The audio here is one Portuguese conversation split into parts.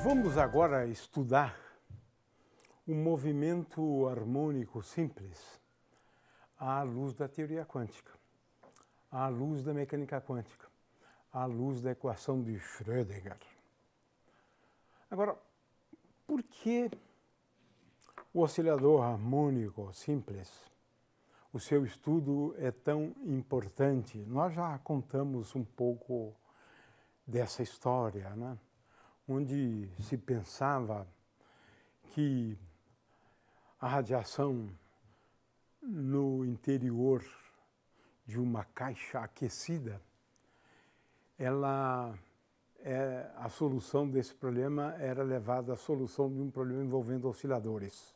Vamos agora estudar o movimento harmônico simples à luz da teoria quântica, à luz da mecânica quântica, à luz da equação de Schrödinger. Agora, por que o oscilador harmônico simples, o seu estudo é tão importante? Nós já contamos um pouco dessa história, né? Onde se pensava que a radiação no interior de uma caixa aquecida, a solução desse problema era levada à solução de um problema envolvendo osciladores.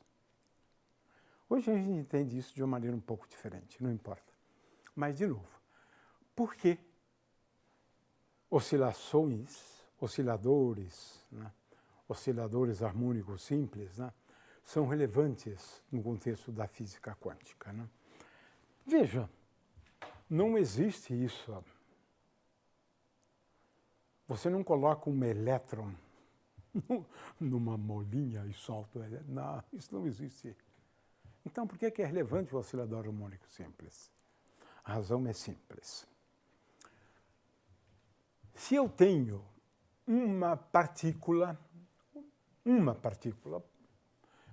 Hoje a gente entende isso de uma maneira um pouco diferente, não importa. Mas, de novo, por que osciladores, né? Osciladores harmônicos simples, né? São relevantes no contexto da física quântica, né? Veja, não existe isso. Você não coloca um elétron numa molinha e solta ele. Não, isso não existe. Então, por que é relevante o oscilador harmônico simples? A razão é simples. Se eu tenho uma partícula,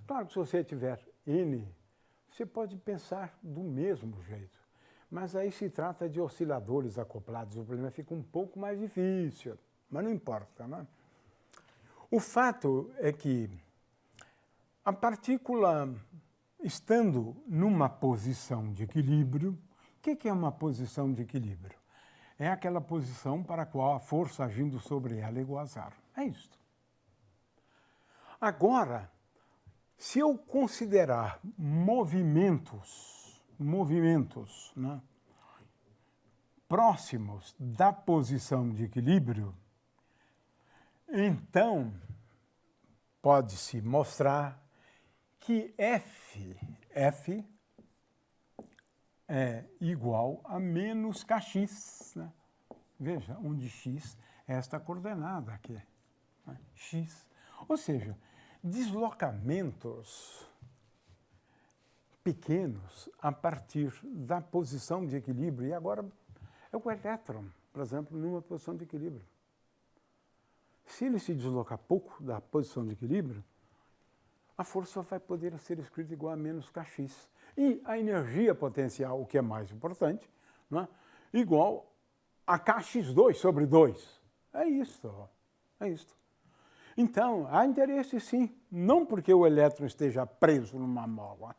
claro que se você tiver N, você pode pensar do mesmo jeito, mas aí se trata de osciladores acoplados, o problema fica um pouco mais difícil, mas não importa, né? O fato é que a partícula, estando numa posição de equilíbrio, o que é uma posição de equilíbrio? É aquela posição para a qual a força agindo sobre ela é igual a zero. É isso. Agora, se eu considerar movimentos, né, próximos da posição de equilíbrio, então pode-se mostrar que F é igual a menos kx, né? Veja, onde x é esta coordenada aqui, né? X. Ou seja, deslocamentos pequenos a partir da posição de equilíbrio. E agora é o elétron, por exemplo, numa posição de equilíbrio. Se ele se deslocar pouco da posição de equilíbrio, a força vai poder ser escrita igual a menos kx. E a energia potencial, o que é mais importante, né, igual a kx2 sobre 2. É isso. É isso. Então, há interesse sim, não porque o elétron esteja preso numa mola,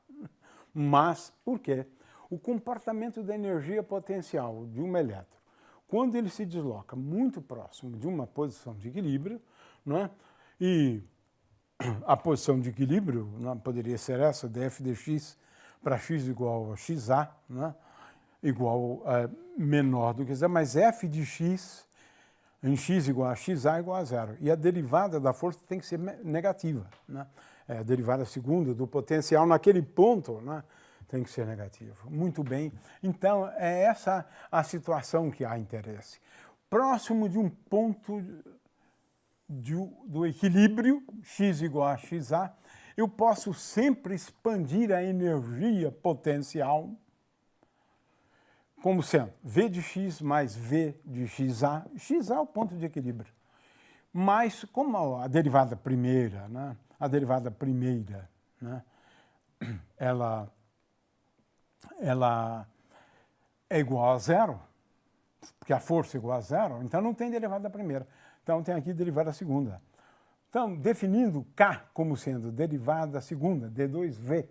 mas porque o comportamento da energia potencial de um elétron, quando ele se desloca muito próximo de uma posição de equilíbrio, né, e a posição de equilíbrio, né, poderia ser essa, df dx para x igual a xa, né, igual a menor do que zero, mas f de x em x igual a xa igual a zero. E a derivada da força tem que ser negativa, né? A derivada segunda do potencial naquele ponto, né, tem que ser negativa. Muito bem. Então, é essa a situação que há interesse. Próximo de um ponto do equilíbrio, x igual a xa, eu posso sempre expandir a energia potencial como sendo v de x mais v de xa. Xa é o ponto de equilíbrio. Mas, como a derivada primeira, né, né, ela é igual a zero, porque a força é igual a zero, então não tem derivada primeira. Então tem aqui derivada segunda. Então, definindo K como sendo derivada segunda, d2v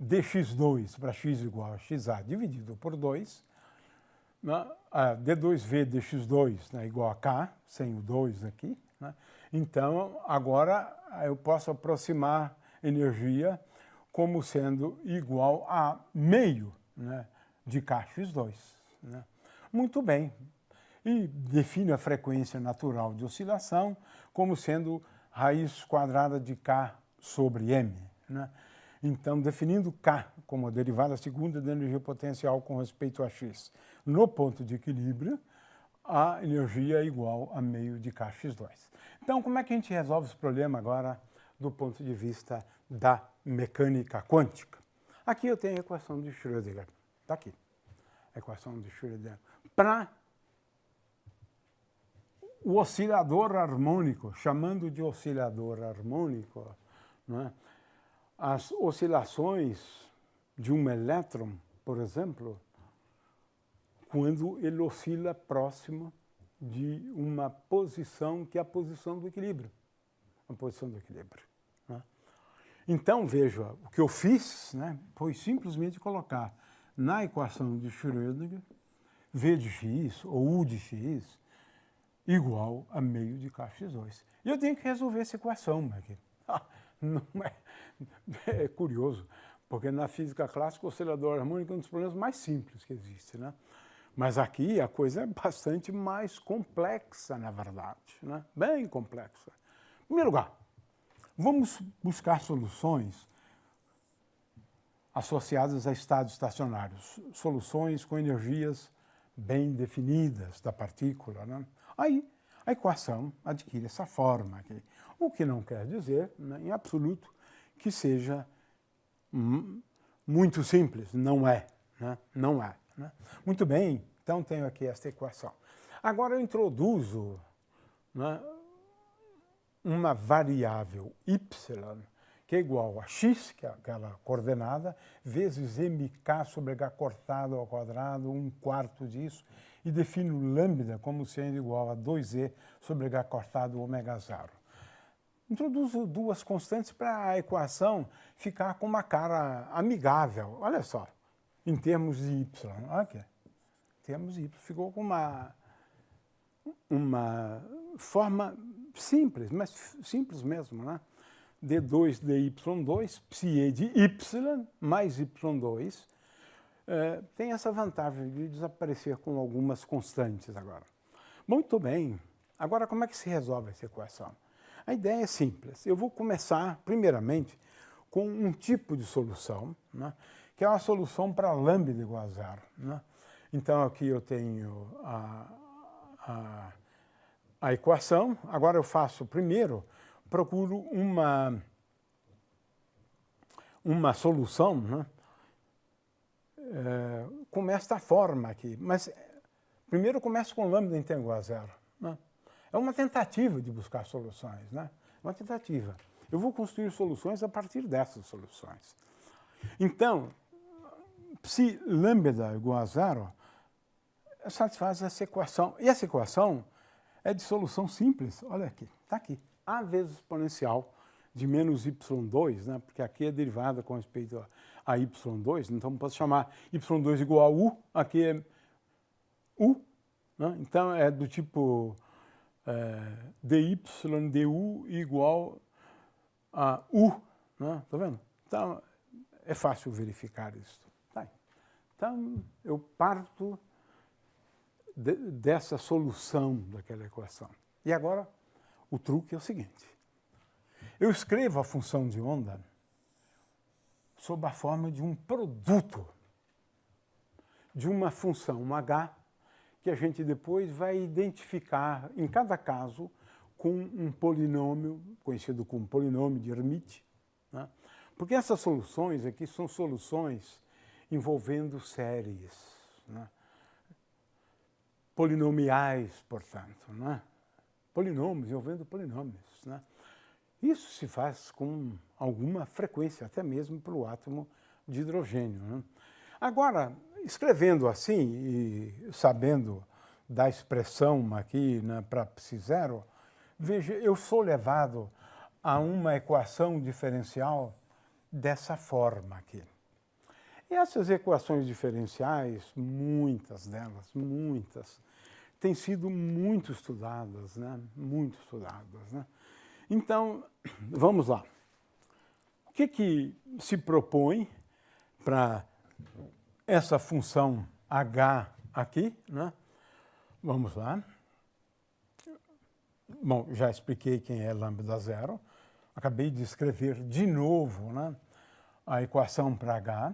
dx2 para x igual a xa dividido por 2, né, d2v dx2, né, igual a K, sem o 2 aqui, né? Então, agora eu posso aproximar energia como sendo igual a meio, né, de kx2. Né? Muito bem. E define a frequência natural de oscilação como sendo raiz quadrada de K sobre M. Né? Então, definindo K como a derivada segunda da energia potencial com respeito a x no ponto de equilíbrio, a energia é igual a meio de kx2. Então, como é que a gente resolve esse problema agora do ponto de vista da mecânica quântica? Aqui eu tenho a equação de Schrödinger. Está aqui. A equação de Schrödinger. Para o oscilador harmônico, chamando de oscilador harmônico, né, as oscilações de um elétron, por exemplo, quando ele oscila próximo de uma posição que é a posição do equilíbrio. A posição do equilíbrio. Né? Então, veja, o que eu fiz, né, foi simplesmente colocar na equação de Schrödinger V de x, ou U de x, igual a meio de kx2. E eu tenho que resolver essa equação aqui. Não é curioso, porque na física clássica o oscilador harmônico é um dos problemas mais simples que existe, né? Mas aqui a coisa é bastante mais complexa, na verdade, né? Bem complexa. Em primeiro lugar, vamos buscar soluções associadas a estados estacionários, soluções com energias bem definidas da partícula, né? Aí a equação adquire essa forma aqui, o que não quer dizer, né, em absoluto, que seja muito simples. Não é, né? Não é. Né? Muito bem, então tenho aqui esta equação. Agora eu introduzo, né, uma variável y, que é igual a x, que é aquela coordenada, vezes mk sobre h cortado ao quadrado, 1/4 disso, e defino lambda como sendo igual a 2e sobre h cortado ômega 0. Introduzo duas constantes para a equação ficar com uma cara amigável. Olha só, em termos de y. Aqui, em termos de y, ficou com uma forma simples, mas simples mesmo, né? D2 dy2, psi de y mais y2, tem essa vantagem de desaparecer com algumas constantes agora. Muito bem. Agora, como é que se resolve essa equação? A ideia é simples. Eu vou começar, primeiramente, com um tipo de solução, né, que é uma solução para lambda igual a 0. Né? Então, aqui eu tenho a equação. Agora eu faço, primeiro, procuro uma solução, né, com esta forma aqui. Mas, primeiro, eu começo com lambda igual a 0. Né? É uma tentativa de buscar soluções, né? Uma tentativa. Eu vou construir soluções a partir dessas soluções. Então, se lambda igual a 0, satisfaz essa equação. E essa equação é de solução simples. Olha aqui, está aqui. A vezes exponencial de menos y2, né? Porque aqui é derivada com respeito a y2, então posso chamar y2 igual a u, aqui é u, né? Então é do tipo dy du igual a u, né? Tá vendo? Então é fácil verificar isso. Tá. Então eu parto dessa solução daquela equação. E agora o truque é o seguinte: eu escrevo a função de onda sob a forma de um produto de uma função h que a gente depois vai identificar, em cada caso, com um polinômio, conhecido como polinômio de Hermite. Né? Porque essas soluções aqui são soluções envolvendo séries, né? Polinomiais, portanto, né? Polinômios envolvendo polinômios. Né? Isso se faz com alguma frequência, até mesmo para o átomo de hidrogênio. Né? Agora, escrevendo assim e sabendo da expressão aqui, né, para psi0, veja, eu sou levado a uma equação diferencial dessa forma aqui. E essas equações diferenciais, muitas delas, têm sido muito estudadas, né? Muito estudadas, né? Então, vamos lá. O que se propõe para essa função h aqui, né? Vamos lá. Bom, já expliquei quem é lambda 0. Acabei de escrever de novo, né, a equação para h.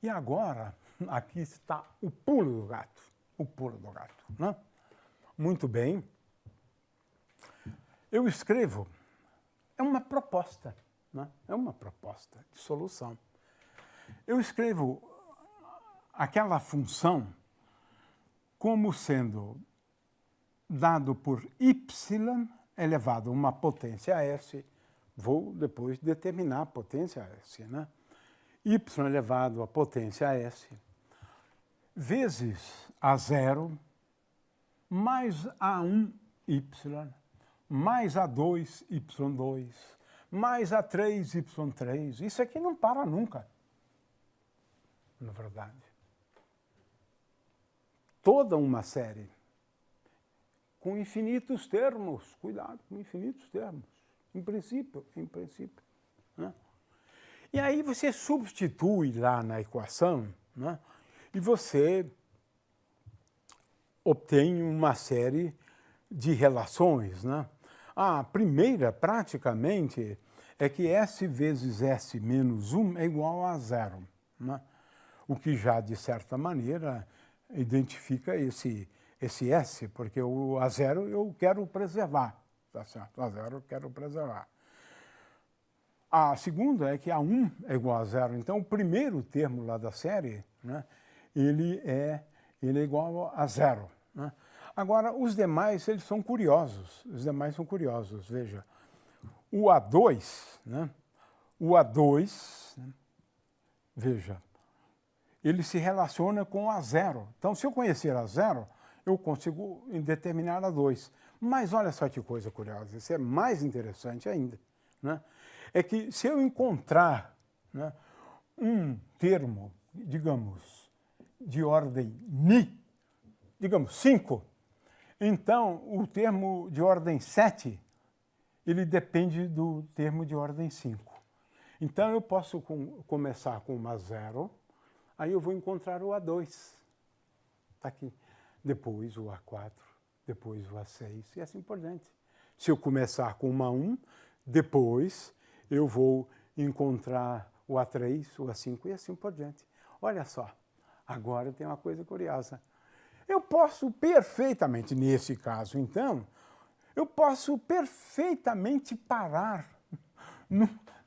E agora, aqui está o pulo do gato. O pulo do gato, né? Muito bem. Eu escrevo, é uma proposta, né? É uma proposta de solução. Eu escrevo aquela função como sendo dado por y elevado a uma potência s, vou depois determinar a potência s, né? Y elevado à potência s, vezes A0, mais A1y, mais A2y2, mais A3y3. Isso aqui não para nunca, na verdade. Toda uma série com infinitos termos. Cuidado, com infinitos termos. Em princípio, né? E aí você substitui lá na equação, né? E você obtém uma série de relações, né? A primeira, praticamente, é que S vezes S menos 1 é igual a 0, né? O que já, de certa maneira, identifica esse S, porque o A0 eu quero preservar, tá certo? A0 eu quero preservar. A segunda é que A1 é igual a 0, então o primeiro termo lá da série, né, ele é igual a 0. Né? Agora, os demais, eles são curiosos. Os demais são curiosos. Veja, o A2, né? O A2, né? Veja, ele se relaciona com A0. Então, se eu conhecer A0, eu consigo determinar A2. Mas olha só que coisa curiosa, isso é mais interessante ainda, né? É que se eu encontrar, né, um termo, digamos, de ordem Ni, digamos 5, então o termo de ordem 7, ele depende do termo de ordem 5. Então eu posso começar com uma 0, aí eu vou encontrar o A2, está aqui. Depois o A4, depois o A6 e assim por diante. Se eu começar com uma 1, depois eu vou encontrar o A3, o A5 e assim por diante. Olha só, agora tem uma coisa curiosa. Eu posso perfeitamente, nesse caso, então, eu posso perfeitamente parar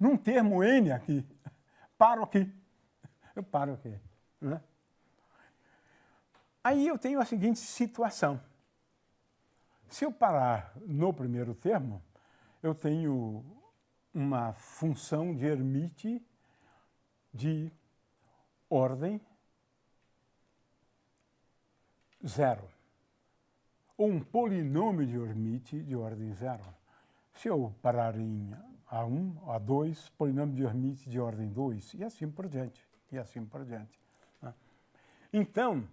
num termo N aqui. Paro aqui. Eu paro aqui, né? Aí eu tenho a seguinte situação. Se eu parar no primeiro termo, eu tenho uma função de Hermite de ordem 0. Ou um polinômio de Hermite de ordem 0. Se eu parar em A1, A2, polinômio de Hermite de ordem 2, e assim por diante. E assim por diante. Então,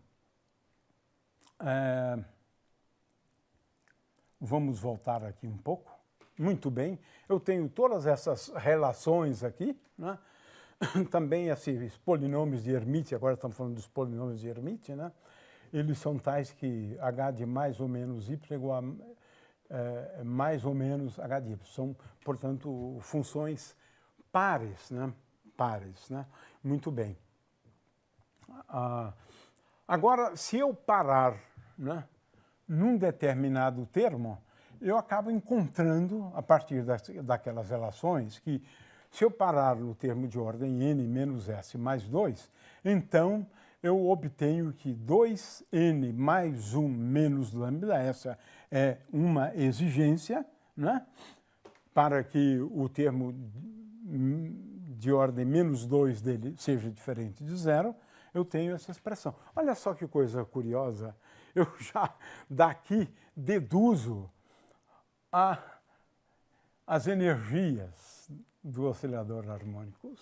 vamos voltar aqui um pouco. Muito bem, eu tenho todas essas relações aqui, né? Também esses polinômios de Hermite, agora estamos falando dos polinômios de Hermite, né? Eles são tais que h de mais ou menos y é igual a mais ou menos h de y. São, portanto, funções pares, né? Pares, né? Muito bem. Agora, se eu parar, né, num determinado termo, eu acabo encontrando, a partir daquelas relações, que se eu parar no termo de ordem n menos s mais 2, então eu obtenho que 2n mais 1 menos lambda, essa é uma exigência, né, para que o termo de ordem menos 2 dele seja diferente de 0, eu tenho essa expressão. Olha só que coisa curiosa, eu já daqui deduzo as energias do oscilador harmônico.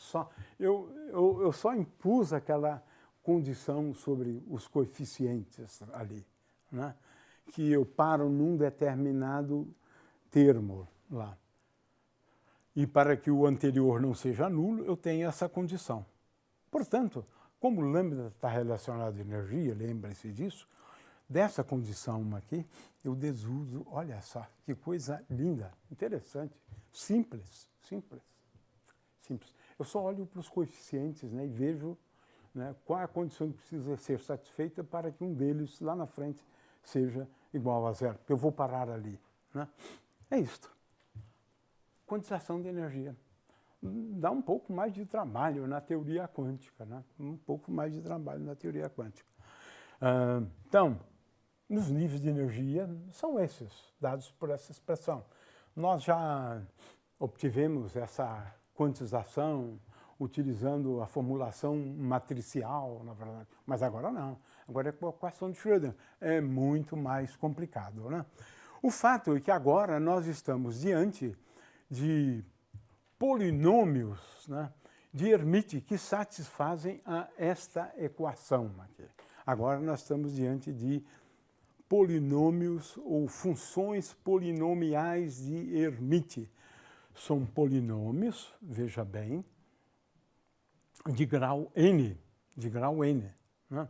Eu só impus aquela condição sobre os coeficientes ali, né? Que eu paro num determinado termo lá. E para que o anterior não seja nulo, eu tenho essa condição. Portanto, como lambda está relacionado à energia, lembrem-se disso, dessa condição aqui, eu deduzo, olha só, que coisa linda, interessante, simples. Eu só olho para os coeficientes, né, e vejo, né, qual é a condição que precisa ser satisfeita para que um deles, lá na frente, seja igual a zero, porque eu vou parar ali. Né? É isto. Quantização de energia. Dá um pouco mais de trabalho na teoria quântica, né? Um pouco mais de trabalho na teoria quântica. Então, os níveis de energia são esses, dados por essa expressão. Nós já obtivemos essa quantização utilizando a formulação matricial, na verdade, mas agora não. Agora é com a equação de Schrödinger. É muito mais complicado, né? O fato é que agora nós estamos diante de polinômios, né, de Hermite que satisfazem a esta equação aqui. Agora nós estamos diante de polinômios ou funções polinomiais de Hermite. São polinômios, veja bem, de grau n, né?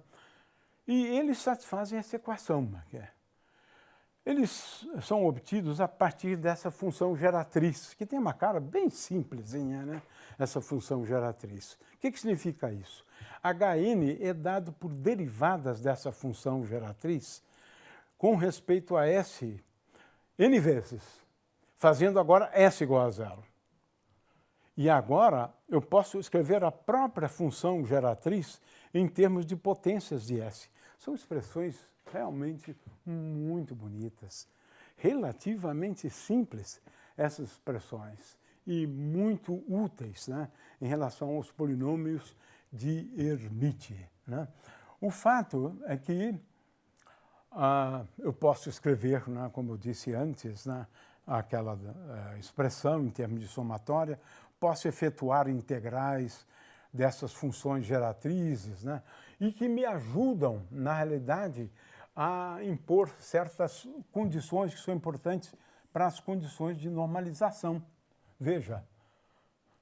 E eles satisfazem essa equação aqui. Eles são obtidos a partir dessa função geratriz, que tem uma cara bem simplesinha, né? Essa função geratriz. O que significa isso? Hn é dado por derivadas dessa função geratriz com respeito a S n vezes, fazendo agora S igual a zero. E agora eu posso escrever a própria função geratriz em termos de potências de S. São expressões realmente muito bonitas, relativamente simples essas expressões e muito úteis, né, em relação aos polinômios de Hermite, né? O fato é que eu posso escrever, né, como eu disse antes, né, aquela expressão em termos de somatória, posso efetuar integrais dessas funções geratrizes, né, e que me ajudam, na realidade, a impor certas condições que são importantes para as condições de normalização. Veja,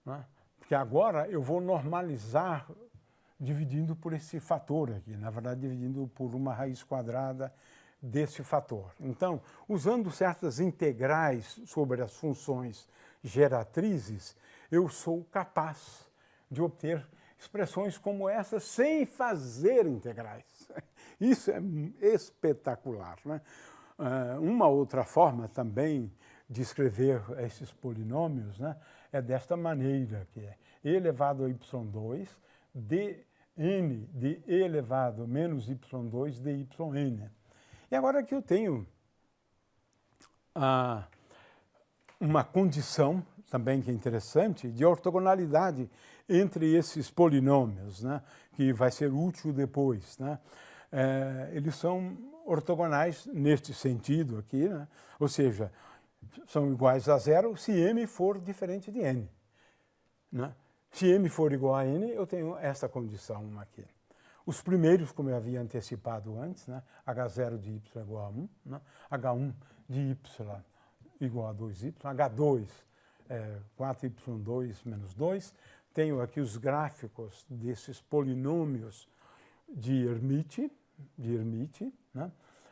né? Porque agora eu vou normalizar dividindo por esse fator aqui, na verdade dividindo por uma raiz quadrada desse fator. Então, usando certas integrais sobre as funções geratrizes, eu sou capaz de obter expressões como essas sem fazer integrais. Isso é espetacular, né? Uma outra forma também de escrever esses polinômios, né, é desta maneira, que é e elevado a y2 dn de e elevado a menos y2 dyn. E agora que eu tenho uma condição também que é interessante de ortogonalidade entre esses polinômios, né, que vai ser útil depois, né? Eles são ortogonais neste sentido aqui, né? Ou seja, são iguais a zero se m for diferente de n, né? Se m for igual a n, eu tenho essa condição aqui. Os primeiros, como eu havia antecipado antes, né? H0 de y igual a 1, né? H1 de y igual a 2y, H2 4y2 menos 2. Tenho aqui os gráficos desses polinômios de Hermite, né?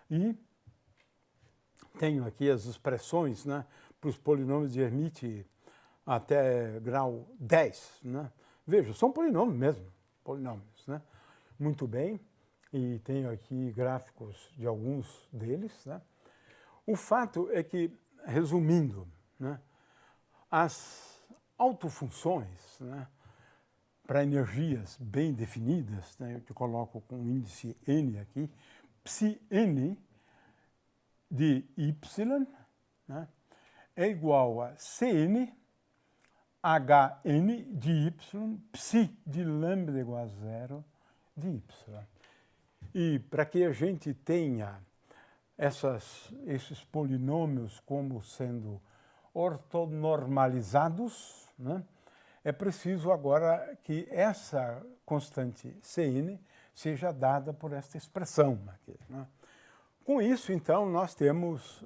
E tenho aqui as expressões, né, para os polinômios de Hermite até grau 10. Né? Veja, são polinômios mesmo, polinômios, né? Muito bem, e tenho aqui gráficos de alguns deles, né? O fato é que, resumindo, né, as autofunções, né, para energias bem definidas, né, eu te coloco com o índice n aqui, psi n de y, né, é igual a Cn Hn de y, psi de lambda igual a zero de y. E para que a gente tenha esses polinômios como sendo ortonormalizados, né, é preciso agora que essa constante Cn seja dada por esta expressão aqui, né? Com isso, então, nós temos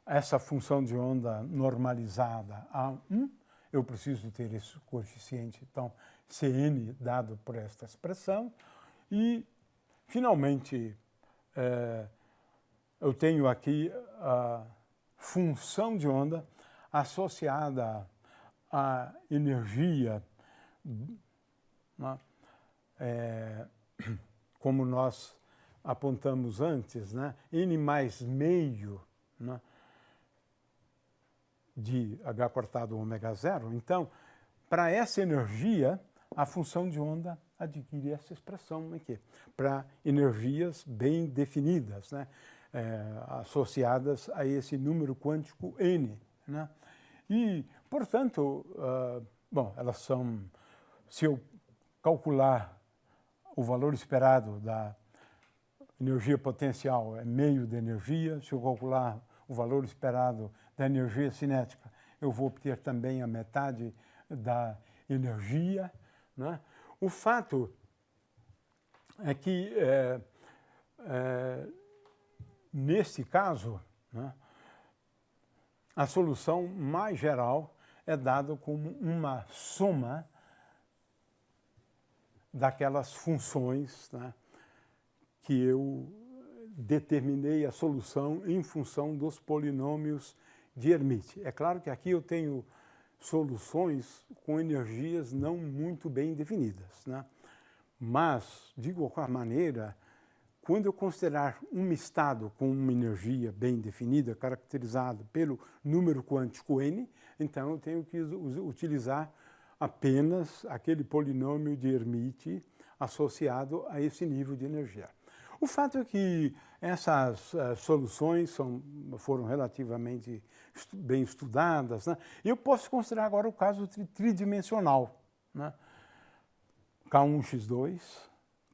essa função de onda normalizada A1. Eu preciso ter esse coeficiente, então, Cn dado por esta expressão. E, finalmente, eu tenho aqui a função de onda associada à energia, né, como nós apontamos antes, né, N mais meio, né, de H cortado ômega zero. Então, para essa energia, a função de onda adquire essa expressão aqui, para energias bem definidas, né, associadas a esse número quântico N. Né? E, portanto, bom, elas são, se eu calcular o valor esperado da energia potencial, é meio da energia, se eu calcular o valor esperado da energia cinética, eu vou obter também a metade da energia. Né? O fato é que, nesse caso, né, a solução mais geral é dada como uma soma daquelas funções, né, que eu determinei a solução em função dos polinômios de Hermite. É claro que aqui eu tenho soluções com energias não muito bem definidas, né? Mas, de qualquer maneira, quando eu considerar um estado com uma energia bem definida, caracterizado pelo número quântico n, então eu tenho que utilizar apenas aquele polinômio de Hermite associado a esse nível de energia. O fato é que essas soluções foram relativamente bem estudadas, né? E eu posso considerar agora o caso tridimensional, né? K1x2,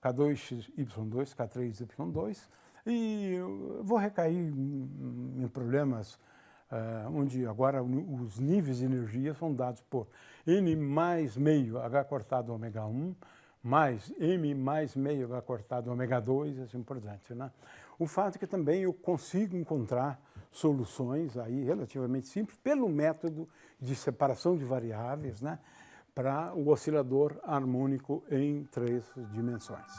K2y2, K3y2, e eu vou recair em problemas onde agora os níveis de energia são dados por N mais meio H cortado ômega 1, mais M mais meio H cortado ômega 2, e assim por diante, né? O fato é que também eu consigo encontrar soluções aí relativamente simples pelo método de separação de variáveis, né, para o oscilador harmônico em 3 dimensões.